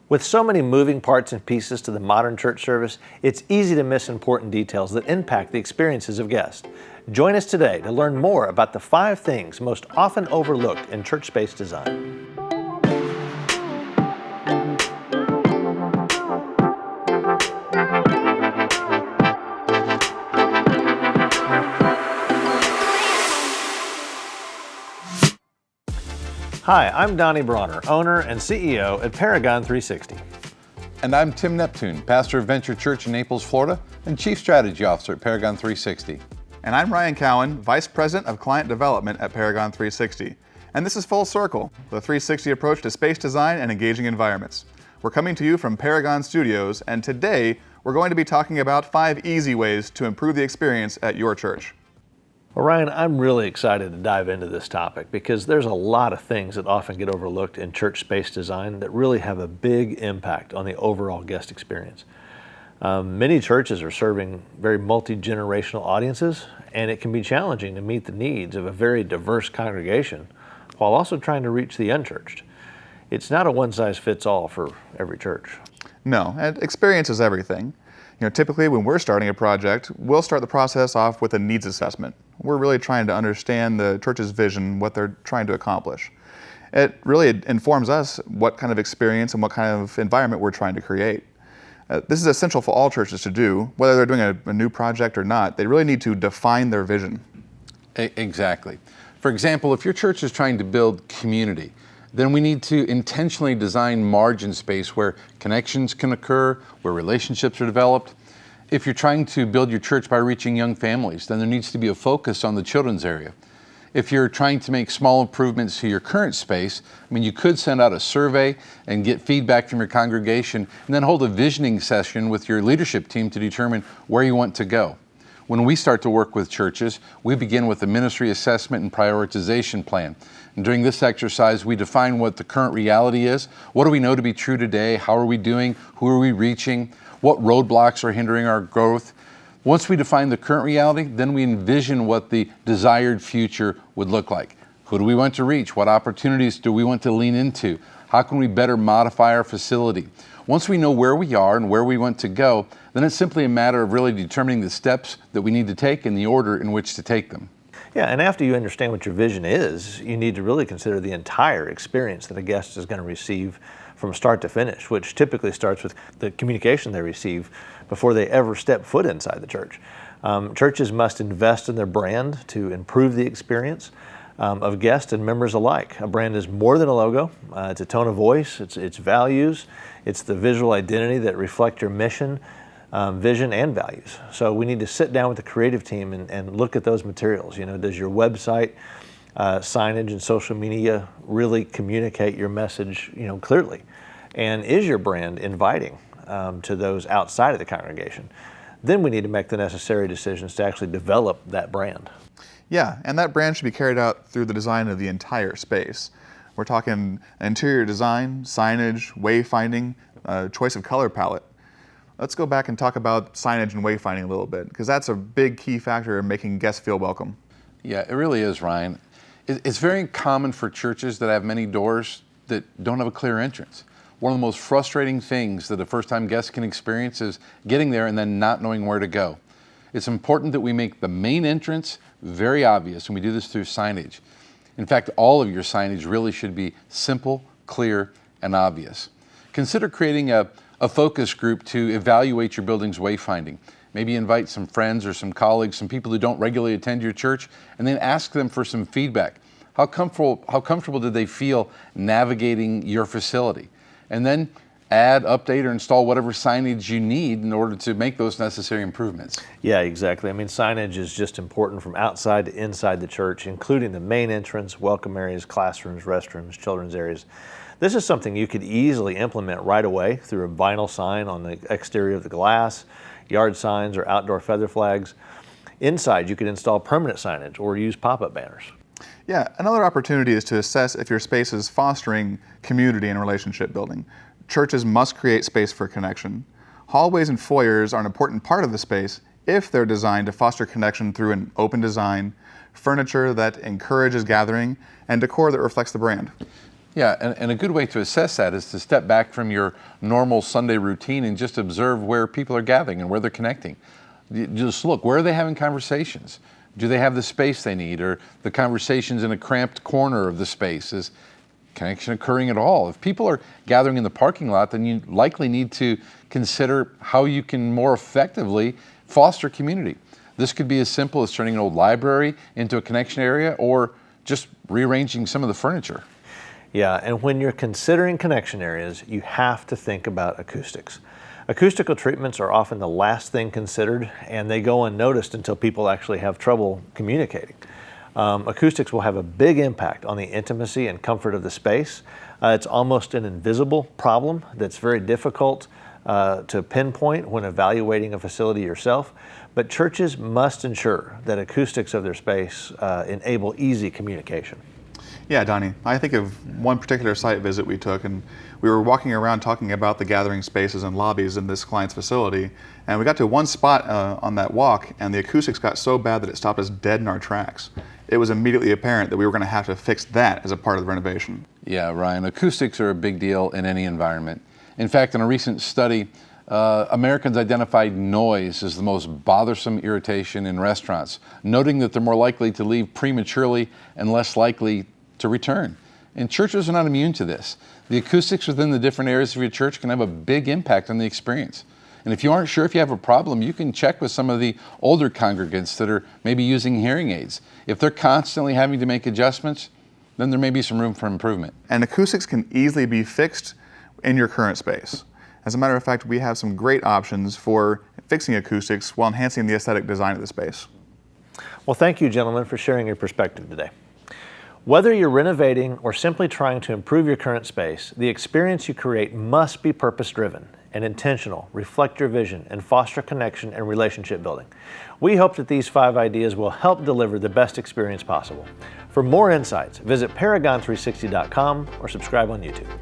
With so many moving parts and pieces to the modern church service, it's easy to miss important details that impact the experiences of guests. Join us today to learn more about the 5 things most often overlooked in church space design. Hi, I'm Donnie Bronner, owner and CEO at Paragon 360. And I'm Tim Neptune, pastor of Venture Church in Naples, Florida, and Chief Strategy Officer at Paragon 360. And I'm Ryan Cowan, Vice President of Client Development at Paragon 360. And this is Full Circle, the 360 approach to space design and engaging environments. We're coming to you from Paragon Studios, and today we're going to be talking about 5 easy ways to improve the experience at your church. Well, Ryan, I'm really excited to dive into this topic because there's a lot of things that often get overlooked in church space design that really have a big impact on the overall guest experience. Many churches are serving very multi-generational audiences, and it can be challenging to meet the needs of a very diverse congregation while also trying to reach the unchurched. It's not a one-size-fits-all for every church. No, and experience is everything. Typically when we're starting a project, we'll start the process off with a needs assessment. We're really trying to understand the church's vision, what they're trying to accomplish. It really informs us what kind of experience and what kind of environment we're trying to create. This is essential for all churches to do, whether they're doing a new project or not. They really need to define their vision. Exactly. For example, if your church is trying to build community, then we need to intentionally design margin space where connections can occur, where relationships are developed. If you're trying to build your church by reaching young families, then there needs to be a focus on the children's area. If you're trying to make small improvements to your current space, you could send out a survey and get feedback from your congregation, and then hold a visioning session with your leadership team to determine where you want to go. When we start to work with churches, we begin with a ministry assessment and prioritization plan. And during this exercise, we define what the current reality is. What do we know to be true today? How are we doing? Who are we reaching? What roadblocks are hindering our growth? Once we define the current reality, then we envision what the desired future would look like. Who do we want to reach? What opportunities do we want to lean into? How can we better modify our facility? Once we know where we are and where we want to go, then it's simply a matter of really determining the steps that we need to take and the order in which to take them. Yeah, and after you understand what your vision is, you need to really consider the entire experience that a guest is going to receive from start to finish, which typically starts with the communication they receive before they ever step foot inside the church. Churches must invest in their brand to improve the experience of guests and members alike. A brand is more than a logo. It's a tone of voice, it's values, it's the visual identity that reflect your mission, vision, and values. So we need to sit down with the creative team and look at those materials. Does your website, signage, and social media really communicate your message, clearly? And is your brand inviting to those outside of the congregation? Then we need to make the necessary decisions to actually develop that brand. Yeah, and that brand should be carried out through the design of the entire space. We're talking interior design, signage, wayfinding, choice of color palette. Let's go back and talk about signage and wayfinding a little bit, because that's a big key factor in making guests feel welcome. Yeah, it really is, Ryan. It's very common for churches that have many doors that don't have a clear entrance. One of the most frustrating things that a first-time guest can experience is getting there and then not knowing where to go. It's important that we make the main entrance very obvious, and we do this through signage. In fact, all of your signage really should be simple, clear, and obvious. Consider creating a focus group to evaluate your building's wayfinding. Maybe invite some friends or some colleagues, some people who don't regularly attend your church, and then ask them for some feedback. How comfortable did they feel navigating your facility? And then add, update, or install whatever signage you need in order to make those necessary improvements. Yeah, exactly. Signage is just important from outside to inside the church, including the main entrance, welcome areas, classrooms, restrooms, children's areas. This is something you could easily implement right away through a vinyl sign on the exterior of the glass, yard signs, or outdoor feather flags. Inside, you could install permanent signage or use pop-up banners. Yeah, another opportunity is to assess if your space is fostering community and relationship building. Churches must create space for connection. Hallways and foyers are an important part of the space if they're designed to foster connection through an open design, furniture that encourages gathering, and decor that reflects the brand. Yeah, and a good way to assess that is to step back from your normal Sunday routine and just observe where people are gathering and where they're connecting. Just look, where are they having conversations? Do they have the space they need, or the conversations in a cramped corner of the space? Is connection occurring at all? If people are gathering in the parking lot, then you likely need to consider how you can more effectively foster community. This could be as simple as turning an old library into a connection area, or just rearranging some of the furniture. Yeah, and when you're considering connection areas, you have to think about acoustics. Acoustical treatments are often the last thing considered, and they go unnoticed until people actually have trouble communicating. Acoustics will have a big impact on the intimacy and comfort of the space. It's almost an invisible problem that's very difficult to pinpoint when evaluating a facility yourself, but churches must ensure that acoustics of their space enable easy communication. Yeah, Donnie, I think of one particular site visit we took, and we were walking around talking about the gathering spaces and lobbies in this client's facility, and we got to one spot on that walk, and the acoustics got so bad that it stopped us dead in our tracks. It was immediately apparent that we were going to have to fix that as a part of the renovation. Yeah, Ryan, acoustics are a big deal in any environment. In fact, in a recent study, Americans identified noise as the most bothersome irritation in restaurants, noting that they're more likely to leave prematurely and less likely to return. And churches are not immune to this. The acoustics within the different areas of your church can have a big impact on the experience. And if you aren't sure if you have a problem, you can check with some of the older congregants that are maybe using hearing aids. If they're constantly having to make adjustments, then there may be some room for improvement. And acoustics can easily be fixed in your current space. As a matter of fact, we have some great options for fixing acoustics while enhancing the aesthetic design of the space. Well, thank you, gentlemen, for sharing your perspective today. Whether you're renovating or simply trying to improve your current space, the experience you create must be purpose-driven and intentional, reflect your vision, and foster connection and relationship building. We hope that these 5 ideas will help deliver the best experience possible. For more insights, visit paragon360.com or subscribe on YouTube.